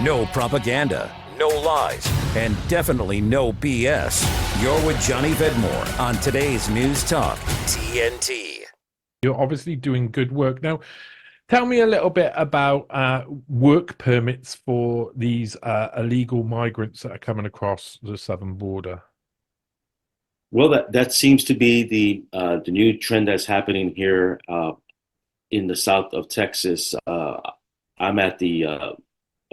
No propaganda, no lies, and definitely no BS. You're with Johnny Vedmore on today's News Talk, TNT. You're obviously doing good work. Now, tell me a little bit about work permits for these illegal migrants that are coming across the southern border. Well, that seems to be the new trend that's happening here in the south of Texas. I'm at the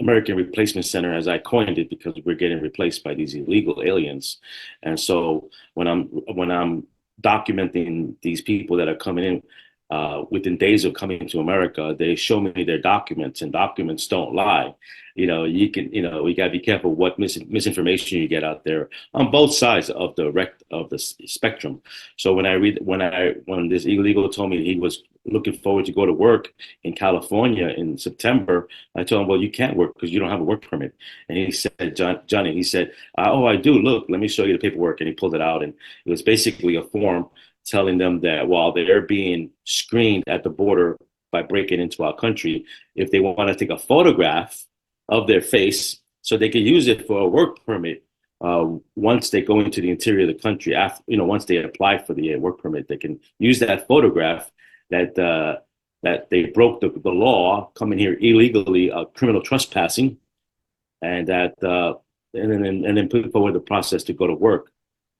American Replacement Center, as I coined it, because we're getting replaced by these illegal aliens. And so when I'm documenting these people that are coming in within days of coming to America, they show me their documents, and documents don't lie. We got to be careful what misinformation you get out there on both sides of the spectrum. So when this illegal told me he was looking forward to go to work in California in September, I told him, well, you can't work because you don't have a work permit. And he said, Johnny, he said, oh, I do. Look, let me show you the paperwork. And he pulled it out, and it was basically a form telling them that while they're being screened at the border by breaking into our country, if they want to take a photograph of their face so they can use it for a work permit once they go into the interior of the country, after, once they apply for the work permit, they can use that photograph that they broke the law coming here illegally, criminal trespassing, and then put forward the process to go to work.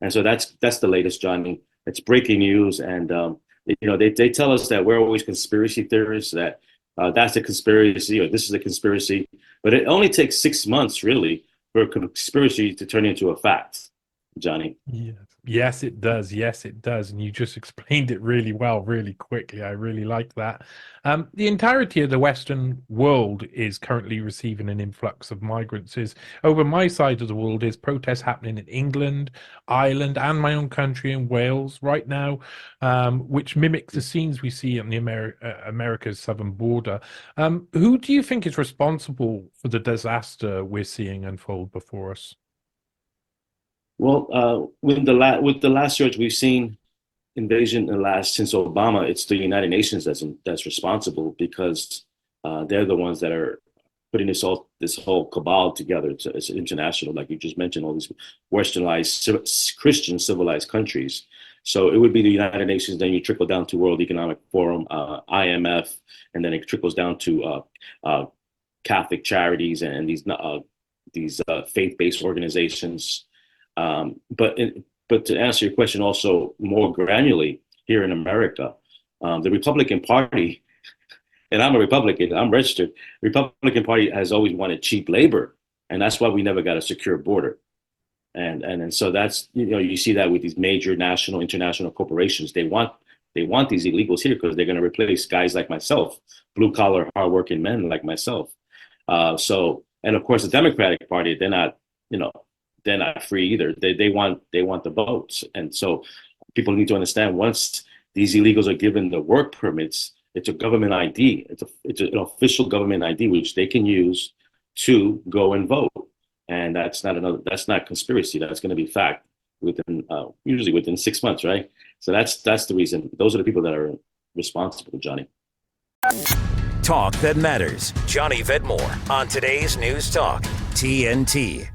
And so that's the latest, Johnny. It's breaking news, and they tell us that we're always conspiracy theorists, that that's a conspiracy or this is a conspiracy, but it only takes 6 months really for a conspiracy to turn into a fact, Johnny. Yeah. Yes, it does. Yes, it does. And you just explained it really well, really quickly. I really like that. The entirety of the Western world is currently receiving an influx of migrants. Over my side of the world is protests happening in England, Ireland, and my own country in Wales right now, which mimics the scenes we see on the America's southern border. Who do you think is responsible for the disaster we're seeing unfold before us? Well, with the last surge, we've seen invasion since Obama. It's the United Nations that's responsible, because they're the ones that are putting this whole cabal together. It's international, like you just mentioned, all these westernized Christian civilized countries. So it would be the United Nations. Then you trickle down to World Economic Forum, IMF, and then it trickles down to Catholic charities and these faith-based organizations. But to answer your question also more granularly, here in America, the Republican Party, and I'm a Republican, I'm registered, Republican Party has always wanted cheap labor, and that's why we never got a secure border. And so that's, you see that with these major national, international corporations. They want these illegals here because they're going to replace guys like myself, blue collar, hardworking men like myself. And of course, the Democratic Party, they're not free either. They want the votes. And so people need to understand, once these illegals are given the work permits, it's a government ID. It's an official government ID, which they can use to go and vote. And that's not conspiracy. That's going to be fact usually within 6 months, right? So that's the reason. Those are the people that are responsible, Johnny. Talk that matters. Johnny Vedmore on today's News Talk, TNT.